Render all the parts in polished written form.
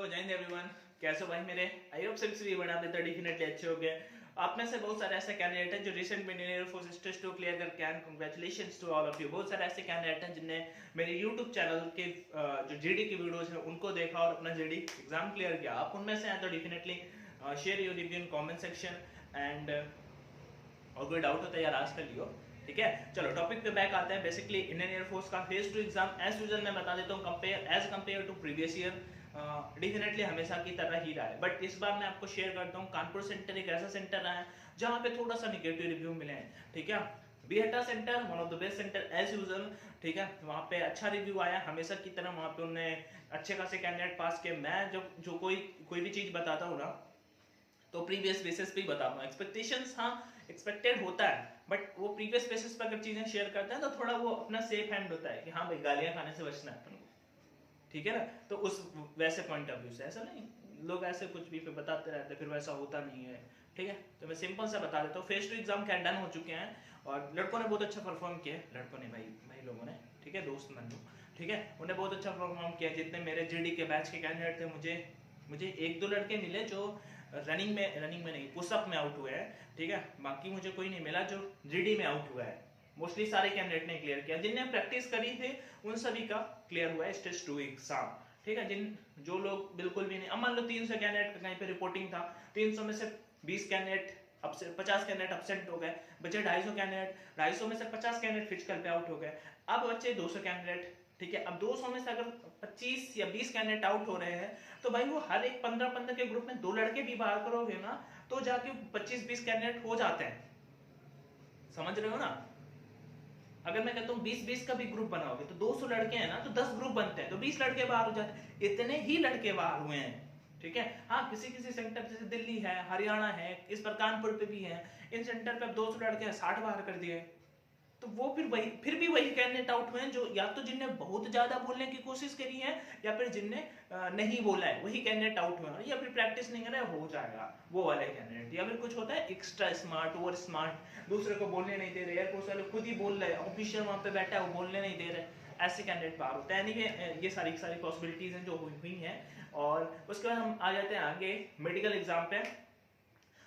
जय हिंद एवरीवन। कैसे हो भाई मेरे? आई होप सभी भी बना तो डेफिनेटली अच्छे हो गए। आप में से बहुत सारे ऐसे कैंडिडेट हैं जो रिसेंट में engineer force test to clear करके आए। Congratulations to all of you. बहुत सारे ऐसे कैंडिडेट हैं जिनने मेरे यूट्यूब चैनल के जो जीडी की वीडियोस है उनको देखा और अपना जीडी एग्जाम क्लियर किया। आप उनमें से हैं तो definitely share your review in comment section and और कोई डाउट होता है यार आज कर लियो। ठीक है, चलो टॉपिक पे बैक आते हैं। बेसिकली इंडियन एयरफोर्स का फेज 2 एग्जाम एज यूजुअल मैं बता देता हूँ, compare to previous year definitely हमेशा की तरह ही रहा है। बट इस बार मैं आपको शेयर करता हूँ कानपुर सेंटर एक ऐसा सेंटर रहा है जहाँ पे थोड़ा सा निगेटिव रिव्यू मिले हैं। ठीक है, Bihta centre one of the best centre as usual. ठीक है, वहाँ पे अच्छा रिव्यू आया हमेशा की तरह। वहाँ पे उन्होंने अच्छे खासे कैंडिडेट पास किए। मैं जो कोई भी चीज बताता हूँ ना तो प्रीवियस बेसिस पे ही बताता हूँ। एक्सपेक्टेशंस हाँ एक्सपेक्टेड होता है, बट वो प्रीवियस बेसिस पर अगर चीजें शेयर करते हैं तो थोड़ा वो अपना सेफ हैंड होता है कि हाँ भाई गालियां खाने से बचना है अपन को। ठीक है ना, तो उस वैसे पॉइंट ऑफ व्यू से ऐसा नहीं, लोग ऐसे कुछ भी बताते रहते फिर वैसा होता नहीं है। ठीक है, तो मैं सिंपल सा बता देता हूँ। फेज 2 एग्जाम क्या डन हो चुके हैं और लड़कों ने बहुत अच्छा परफॉर्म किया है। लड़कों ने भाई लोगों ने, ठीक है, दोस्त मान लो, ठीक है, उन्हें बहुत अच्छा परफॉर्म किया। जितने मेरे जीडी के बैच के कैंडिडेट थे, मुझे एक दो लड़के मिले जो रनिंग में नहीं पुशअप में आउट हुए हैं। ठीक है, बाकी मुझे कोई नहीं मिला जो जीडी में आउट हुआ है। मोस्टली सारे कैंडिडेट ने क्लियर किया। जिनने प्रैक्टिस करी थी उन सभी का क्लियर हुआ है स्टेज 2 एग्जाम। ठीक है, जो लोग बिल्कुल भी नहीं, अब मान लो 300 कैंडिडेट कहीं पे रिपोर्टिंग था, 300 में से 20 कैंडिडेट 50 कैंडिडेट अपसेंट हो गए, बचे 250 कैंडिडेट, 250 में से 50 कैंडिडेट फिजिकल पे आउट हो गए। अब बचे 200 कैंडिडेट। ठीक है, अब 200 में से अगर 25 या 20 कैंडिडेट आउट हो रहे हैं तो भाई वो हर एक 15-15 के ग्रुप में 2 लड़के भी बाहर करोगे ना तो जाके 25-20 कैंडिडेट हो जाते हैं। समझ रहे हो ना? अगर मैं कहता हूँ 20-20 का भी ग्रुप बनाओगे तो 200 लड़के हैं ना तो 10 ग्रुप बनते हैं तो 20 लड़के बाहर हो जाते हैं। इतने ही लड़के बाहर हुए हैं। ठीक है, हाँ किसी किसी सेंटर जैसे दिल्ली है, हरियाणा है, इस पर कानपुर पे भी है, इन सेंटर पे 200 लड़के 60 बाहर कर दिए। तो वो फिर भी वही कैंडिडेट आउट हुए हैं जो या तो जिनने बहुत ज्यादा बोलने की कोशिश करी है या फिर जिनने नहीं बोला है, वही कैंडिडेट आउट हुए हैं। या फिर प्रैक्टिस नहीं कर रहे, हो जाएगा वो वाले कैंडिडेट। या फिर कुछ होता है एक्स्ट्रा स्मार्ट, ओवर स्मार्ट, दूसरे को बोलने नहीं दे रहे, एयरफोर्स वाले खुद ही बोल रहे, ऑफिशियल वहां पे बैठा है वो बोलने नहीं दे रहे, ऐसे कैंडिडेट बाहर होते हैं। एनीवे ये सारी पॉसिबिलिटीज हैं जो हुई हैं। और उसके बाद हम आ जाते हैं आगे मेडिकल एग्जाम पे।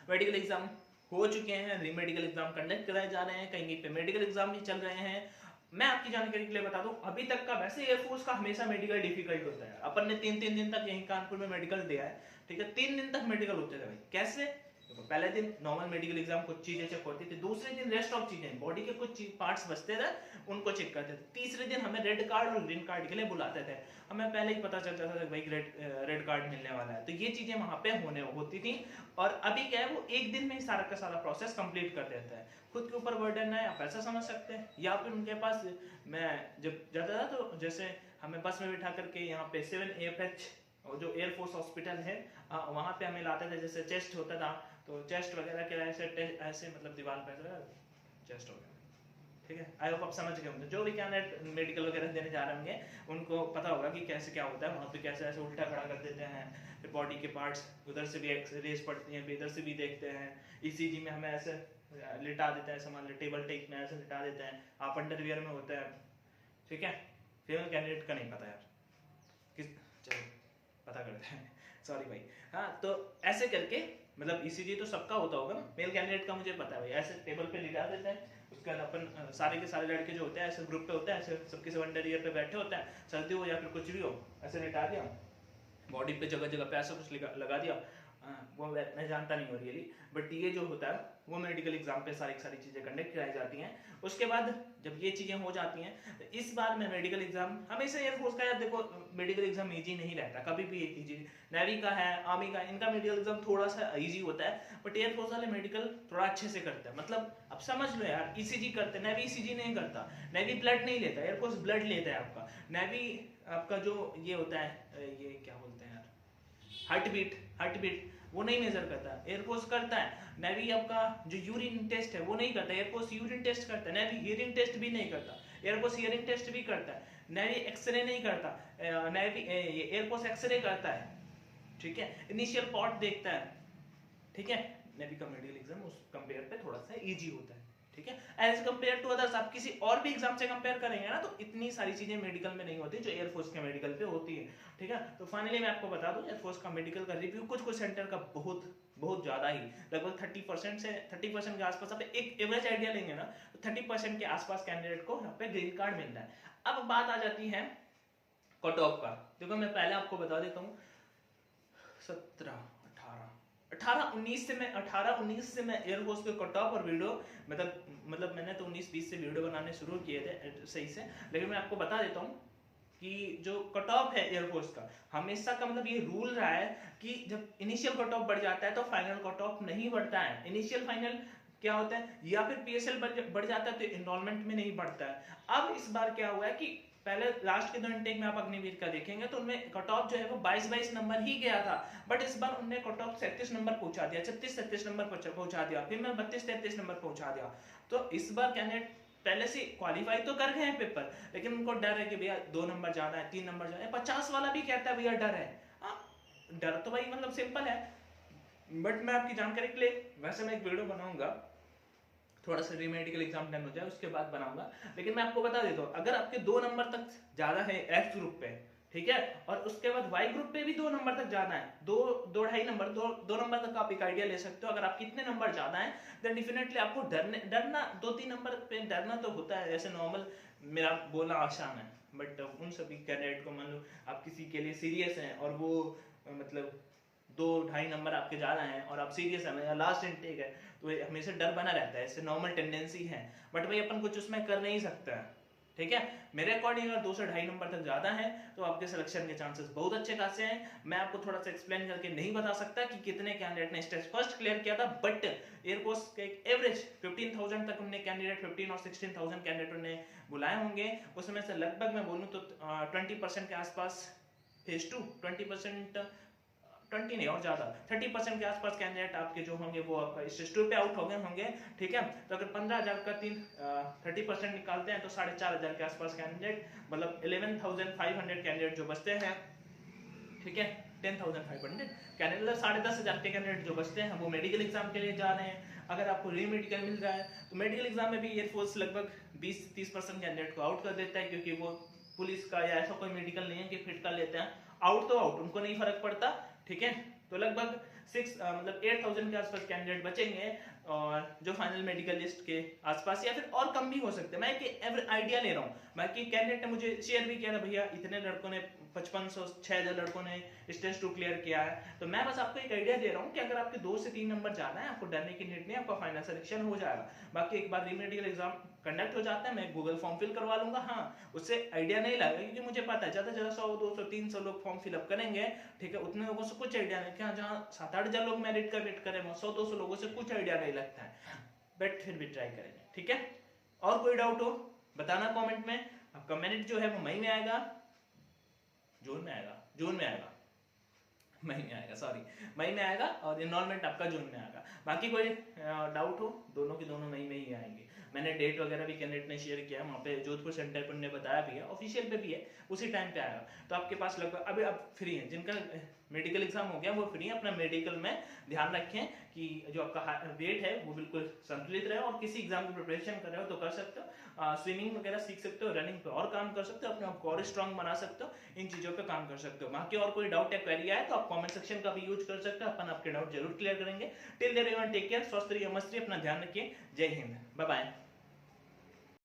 मेडिकल एग्जाम हो चुके हैं, री मेडिकल एग्जाम कंडक्ट कराए जा रहे हैं, कहीं पे मेडिकल एग्जाम भी चल रहे हैं। मैं आपकी जानकारी के लिए बता दूं, अभी तक का वैसे एयरफोर्स का हमेशा मेडिकल डिफिकल्ट होता है। अपन ने 3-3 दिन तक यहीं कानपुर में मेडिकल दिया है। ठीक है, 3 दिन तक मेडिकल होते थे भाई। कैसे? देखो, पहले दिन नॉर्मल मेडिकल एग्जाम कुछ चीजें चेक होती थी, दूसरे दिन रेस्ट ऑफ चीजें, बॉडी के कुछ पार्ट्स बचते थे उनको चेक करते थे, तीसरे दिन हमें रेड कार्ड और ग्रीन कार्ड के लिए बुलाते थे। हमें पहले ही पता चलता था भाई रेड कार्ड मिलने वाला है, तो ये चीजें वहां पे होती थी। और अभी क्या है, वो एक दिन में ही सारा का सारा प्रोसेस कंप्लीट कर देता है। खुद के ऊपर बर्डन है, आप ऐसा समझ सकते हैं। या फिर उनके पास, मैं जब जाता था तो जैसे हमें बस में बिठा करके यहाँ पे 7AFH और जो एयरफोर्स हॉस्पिटल है वहां पे हमें लाते थे। जैसे चेस्ट होता था तो चेस्ट वगैरह के ऐसे मतलब दीवार पे चेस्ट हो गया। ठीक है, आई होप आप समझ गए होंगे। जो भी कैंडिडेट मेडिकल वगैरह देने जा रहे होंगे उनको पता होगा कि कैसे क्या होता है। वहां पे कैसे ऐसे उल्टा खड़ा कर देते हैं, फिर बॉडी के पार्ट्स उधर से भी एक्सरेज पड़ती हैं, इधर से भी देखते हैं। ईसीजी में हमें ऐसे लिटा देते हैं, मान लो टेबल टेक में ऐसे लिटा देते हैं, आप अंडरवियर में होते हैं। ठीक है, फीमेल कैंडिडेट का नहीं पता यार, किस, चलो पता करते हैं, सॉरी भाई। हाँ, तो ऐसे करके मतलब ईसीजी तो सबका होता होगा ना, मेल कैंडिडेट का मुझे पता है भाई। ऐसे टेबल पे लिटा देते हैं, उसके बाद अपन सारे के सारे लड़के जो होते हैं ऐसे ग्रुप पे होते हैं, ऐसे सबके सब अंडर ईयर पे बैठे होते हैं, सर्दी हो या फिर कुछ भी हो, ऐसे लिटा दिया, बॉडी पे जगह जगह पे ऐसा कुछ लगा दिया। वो मैं जानता नहीं हूँ रियली, बट ये जो होता है वो मेडिकल एग्जाम पे सारी चीजें कंडक्ट कराई जाती हैं। उसके बाद जब ये चीजें हो जाती हैं तो इस बार मैं मेडिकल एग्जाम हमेशा एयरफोर्स का, यार देखो मेडिकल एग्जाम इजी नहीं रहता कभी भी। इजी नेवी का है, आर्मी का, इनका मेडिकल एग्जाम थोड़ा सा इजी होता है, बट एयरफोर्स वाले मेडिकल थोड़ा अच्छे से करते हैं। मतलब अब समझ लो यार, ईसीजी करते हैं, नेवी ईसीजी नहीं करता, नेवी ब्लड नहीं लेता, एयरफोर्स ब्लड लेता है आपका। नेवी आपका जो ये होता है, ये क्या बोलते हैं यार, हार्ट बीट वो नहीं मेजर करता, एयरफोर्स करता है। नेवी आपका जो यूरिन टेस्ट है वो नहीं करता, एयरफोर्स यूरिन टेस्ट करता है। नेवी हियरिंग टेस्ट भी नहीं करता, एयरफोर्स हियरिंग टेस्ट भी करता है। नेवी एक्सरे नहीं करता, नेवी एयरफोर्स एक्सरे करता है। ठीक है, इनिशियल पॉट देखता है। ठीक है, नेवी का मेडिकल एग्जाम उस कंपेयर पे थोड़ा सा इजी होता है। ठीक है। एज कम्पेयर टू अदर्स, आप किसी और भी एग्जाम से कंपेयर करेंगे ना तो इतनी सारी चीजें मेडिकल में नहीं होती जो एयरफोर्स के मेडिकल पे होती है, ठीक है। तो फाइनली मैं आपको बता दूं एयरफोर्स का मेडिकल का रिव्यू कुछ कुछ सेंटर का बहुत बहुत ज्यादा ही लगभग 30% से 30% के आसपास आप एक एवरेज आइडिया लेंगे ना तो 30% के आसपास कैंडिडेट को यहाँ पे ग्रीन कार्ड मिल रहा है। अब बात आ जाती है कट ऑफ का। देखो मैं पहले आपको बता देता हूँ 18-19 से मैं एयरफोर्स के कट ऑफ और वीडियो मतलब मैंने तो 19-20 से वीडियो बनाने शुरू किए थे सही से, लेकिन मैं आपको बता देता हूँ कि जो कट ऑफ है एयरफोर्स का हमेशा का मतलब ये रूल रहा है कि जब इनिशियल कट ऑफ बढ़ जाता है तो फाइनल कट ऑफ नहीं बढ़ता है। इनिशियल फाइनल क्या होता है, या फिर पीएसएल बढ़ जाता है तो एनरोलमेंट में नहीं बढ़ता है। अब इस बार क्या हुआ है कि पहले लास्ट के 2 इनटेक में आप अग्निवीर का देखेंगे तो उनमें कट ऑफ जो है वो 22 नंबर ही गया था, बट इस बार उन्होंने कट ऑफ 37 नंबर पहुंचा दिया, 36-37 नंबर पहुंचा दिया, फिर मैं 32-33 नंबर पहुंचा दिया। तो इस बार कैंडिडेट पहले से क्वालिफाई तो कर गए हैं पेपर, लेकिन उनको डर है कि भैया 2 नंबर ज्यादा है, 3 नंबर ज्यादा है। 50 वाला भी कहता है भैया डर है। डर तो भाई मतलब सिंपल है, बट मैं आपकी जानकारी के लिए वैसे मैं एक वीडियो बनाऊंगा, थोड़ा सा रीमेडिकल एग्जाम डन हो जाए उसके बाद बनाऊंगा, लेकिन मैं आपको बता देता हूँ अगर आपके 2 नंबर तक ज्यादा है एफ ग्रुप पे, ठीक है, और उसके बाद वाई ग्रुप पे भी 2 नंबर तक ज्यादा है, 2-2.5 नंबर 2 नंबर तक आप एक आइडिया ले सकते हो। अगर आप कितने नंबर ज्यादा है देन डेफिनेटली आपको डरना 2-3 नंबर पे डरना तो होता है, ऐसे नॉर्मल मेरा बोलना आसान है, बट उन सभी कैंडिडेट को मान लो आप किसी के लिए सीरियस हैं और वो मतलब 2-2.5 नंबर आपके ज्यादा हैं और आप सीरियस है या लास्ट इनटेक है तो हमेशा डर बना रहता है, इससे नॉर्मल टेंडेंसी है, बट भाई अपन कुछ उसमें कर नहीं सकता है, ठीक है। मेरे अकॉर्डिंग अगर 2 से 2.5 नंबर तक ज्यादा है तो आपके सिलेक्शन के चांसेस बहुत अच्छे खासे हैं। मैं आपको थोड़ा सा एक्सप्लेन करके नहीं बता सकता कि कितने कैंडिडेट ने स्टेज फर्स्ट क्लियर किया था, बट एयरफोर्स के एक एवरेज 15,000 तक उन्हें कैंडिडेट 15 और 16,000 कैंडिडेट ने बुलाए होंगे, उसमें से लगभग मैं बोलूँ तो 20% के आसपास फेज 2, 20 नहीं और ज्यादा 30% के आसपास कैंडिडेट आपके जो होंगे वो स्टेज 2 पे आउट हो गए होंगे, ठीक है। तो अगर 15,000 का 30% निकालते हैं तो 4,500 के आसपास कैंडिडेट मतलब 11,500 कैंडिडेट जो बचते हैं, ठीक है, 10,500 कैंडिडेट 10,500 के कैंडिडेट जो बचते हैं वो मेडिकल एग्जाम के लिए जा रहे हैं। अगर आपको री मेडिकल मिल रहा है तो मेडिकल एग्जाम में भी एयरफोर्स लगभग 20-30% कैंडिडेट को आउट कर देता है, क्योंकि वो पुलिस का या ऐसा कोई मेडिकल नहीं है कि फिट कर लेते हैं, आउट तो आउट, उनको नहीं फर्क पड़ता, ठीक है। तो लगभग 8,000 के आसपास कैंडिडेट बचेंगे और जो फाइनल मेडिकल लिस्ट के आसपास या फिर और कम भी हो सकते हैं। मैं एक आइडिया ले रहा हूँ, बाकी कैंडिडेट ने मुझे शेयर भी किया था भैया इतने लड़कों ने 5500-6000 लड़कों ने स्टेज 2 क्लियर किया है, तो मैं बस आपको एक आइडिया दे रहा हूँ कि अगर आपके 2 से 3 नंबर ज्यादा है आपको डरने की नीड नहीं, आपका फाइनल सिलेक्शन हो जाएगा। बाकी एक बार रीमेडिकल एग्जाम कंडक्ट हो जाता है मैं गूगल फॉर्म फिल करवा लूंगा, हाँ उससे आइडिया नहीं लगेगा क्योंकि मुझे पता है ज्यादा से ज्यादा 100-200-300 लोग फॉर्म फिलअप करेंगे, ठीक है, उतने लोगों से कुछ आइडिया नहीं, क्या जहाँ 7-8 हजार लोग मेरिट का वेट करें 100-200 लोगों से कुछ आइडिया नहीं लगता है, बट फिर भी ट्राई करेंगे, ठीक है। और कोई डाउट हो बताना कमेंट में। आपका मेरिट जो है वो मई में आएगा, जून में आएगा, मई में आएगा और एनरोलमेंट आपका जून में आएगा। बाकी कोई डाउट हो दोनों के दोनों मई में ही आएंगे। मैंने डेट वगैरह भी कैंडिडेट ने शेयर किया है, वहाँ पे जोधपुर सेंटर पर उन्होंने बताया भी है, ऑफिशियल पे भी है, उसी टाइम पे आएगा। तो आपके पास लगभग अभी आप फ्री हैं, जिनका मेडिकल एग्जाम हो गया वो फ्री है, अपना मेडिकल में ध्यान रखें कि जो आपका वेट है वो बिल्कुल संतुलित रहे, और किसी एग्जाम की प्रिपरेशन कर रहे हो तो कर सकते हो, स्विमिंग वगैरह सीख सकते हो, रनिंग पे और काम कर सकते हो, अपने आप को और स्ट्रॉन्ग बना सकते हो, इन चीजों पे काम कर सकते हो। बाकी और कोई डाउट या क्वेरी आए तो आप कमेंट सेक्शन का भी यूज कर सकते हो, अपन आपके डाउट जरूर क्लियर करेंगे। Till there everyone take care, स्वस्थ रहिए, मस्त रहिए, अपना ध्यान रखिए, जय हिंद, बाय बाय।